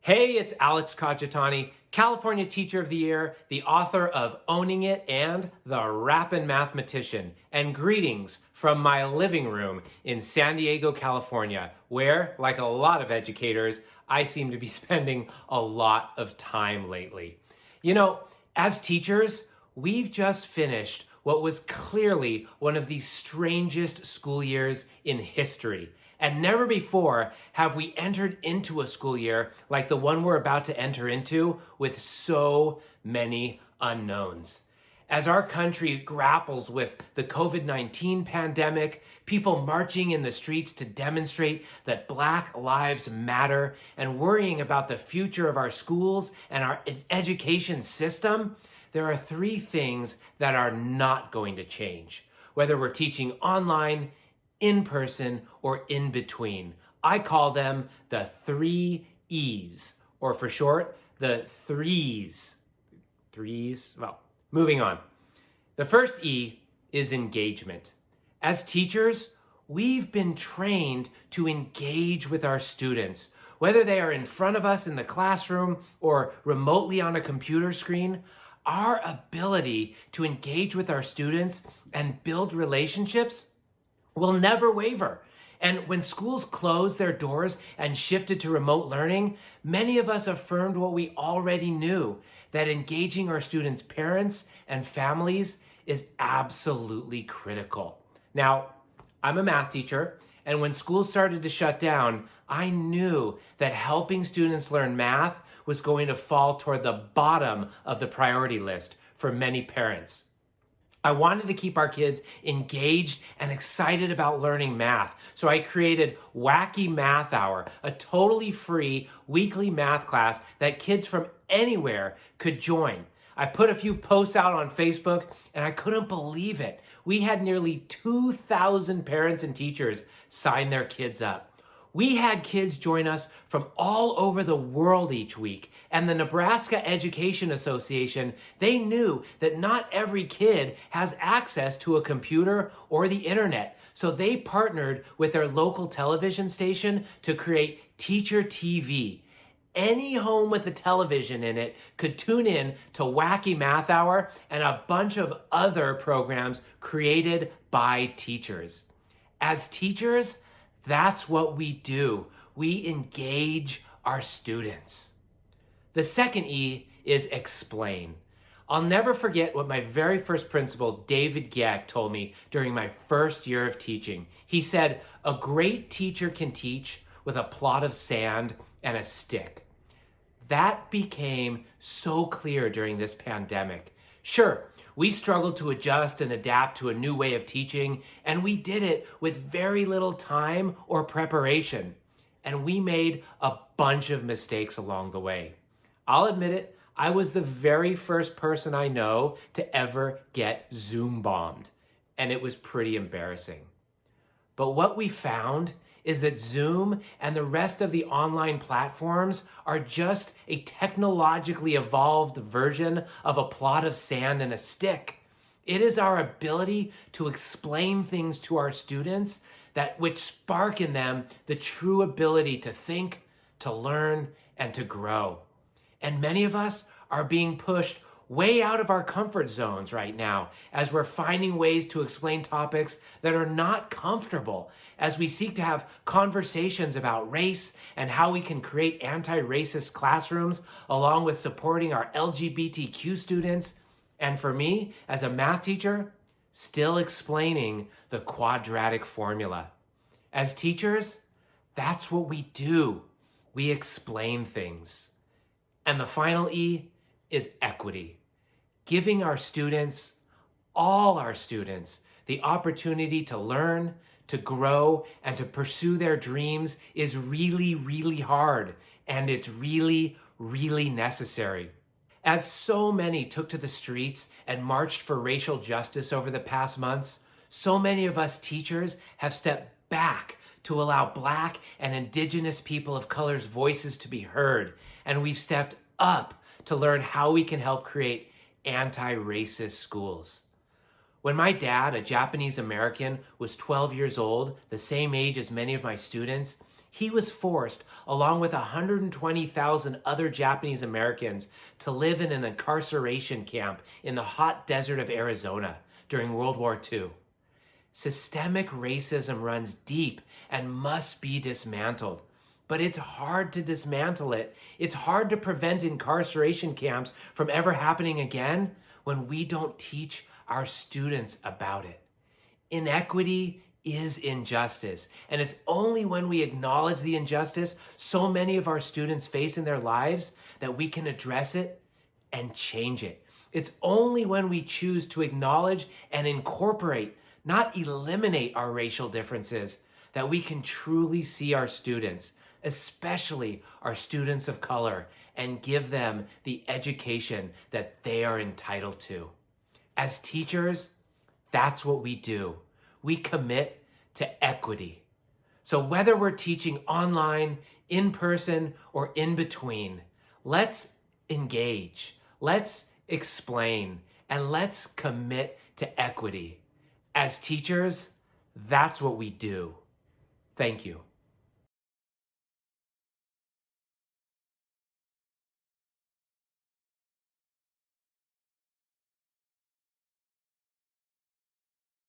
Hey, it's Alex Kajitani, California Teacher of the Year, the author of Owning It and The Rappin' Mathematician. And greetings from my living room in San Diego, California, where, like a lot of educators, I seem to be spending a lot of time lately. You know, as teachers, we've just finished what was clearly one of the strangest school years in history. And never before have we entered into a school year like the one we're about to enter into with so many unknowns. As our country grapples with the COVID-19 pandemic, people marching in the streets to demonstrate that Black lives matter, and worrying about the future of our schools and our education system, there are three things that are not going to change. Whether we're teaching online, in person, or in between. I call them the 3 E's, or for short, the threes. Well, moving on. The first E is engagement. As teachers, we've been trained to engage with our students. Whether they are in front of us in the classroom or remotely on a computer screen, our ability to engage with our students and build relationships will never waver. And when schools closed their doors and shifted to remote learning, many of us affirmed what we already knew, that engaging our students' parents and families is absolutely critical. Now, I'm a math teacher, and when schools started to shut down, I knew that helping students learn math was going to fall toward the bottom of the priority list for many parents. I wanted to keep our kids engaged and excited about learning math. So I created Wacky Math Hour, a totally free weekly math class that kids from anywhere could join. I put a few posts out on Facebook and I couldn't believe it. We had nearly 2,000 parents and teachers sign their kids up. We had kids join us from all over the world each week, and the Nebraska Education Association, they knew that not every kid has access to a computer or the internet, so they partnered with their local television station to create Teacher TV. Any home with a television in it could tune in to Wacky Math Hour and a bunch of other programs created by teachers. As teachers, that's what we do. We engage our students. The second E is explain. I'll never forget what my very first principal, David Geck, told me during my first year of teaching. He said, "A great teacher can teach with a plot of sand and a stick." That became so clear during this pandemic. Sure, we struggled to adjust and adapt to a new way of teaching, and we did it with very little time or preparation. And we made a bunch of mistakes along the way. I'll admit it, I was the very first person I know to ever get Zoom bombed, and it was pretty embarrassing. But what we found is that Zoom and the rest of the online platforms are just a technologically evolved version of a plot of sand and a stick. It is our ability to explain things to our students which spark in them the true ability to think, to learn, and to grow. And many of us are being pushed way out of our comfort zones right now as we're finding ways to explain topics that are not comfortable, as we seek to have conversations about race and how we can create anti-racist classrooms along with supporting our LGBTQ students. And for me, as a math teacher, still explaining the quadratic formula. As teachers, that's what we do. We explain things. And the final E is equity. Giving our students, all our students, the opportunity to learn, to grow, and to pursue their dreams is really, really hard, and it's really, really necessary. As so many took to the streets and marched for racial justice over the past months, so many of us teachers have stepped back to allow Black and Indigenous people of color's voices to be heard, and we've stepped up to learn how we can help create anti-racist schools. When my dad, a Japanese American, was 12 years old, the same age as many of my students, He was forced, along with 120,000 other Japanese Americans, to live in an incarceration camp in the hot desert of Arizona during World War II. Systemic racism runs deep and must be dismantled. But it's hard to dismantle it. It's hard to prevent incarceration camps from ever happening again when we don't teach our students about it. Inequity is injustice, and it's only when we acknowledge the injustice so many of our students face in their lives that we can address it and change it. It's only when we choose to acknowledge and incorporate, not eliminate, our racial differences that we can truly see our students, especially our students of color, and give them the education that they are entitled to. As teachers, that's what we do. We commit to equity. So whether we're teaching online, in person, or in between, let's engage, let's explain, and let's commit to equity. As teachers, that's what we do. Thank you.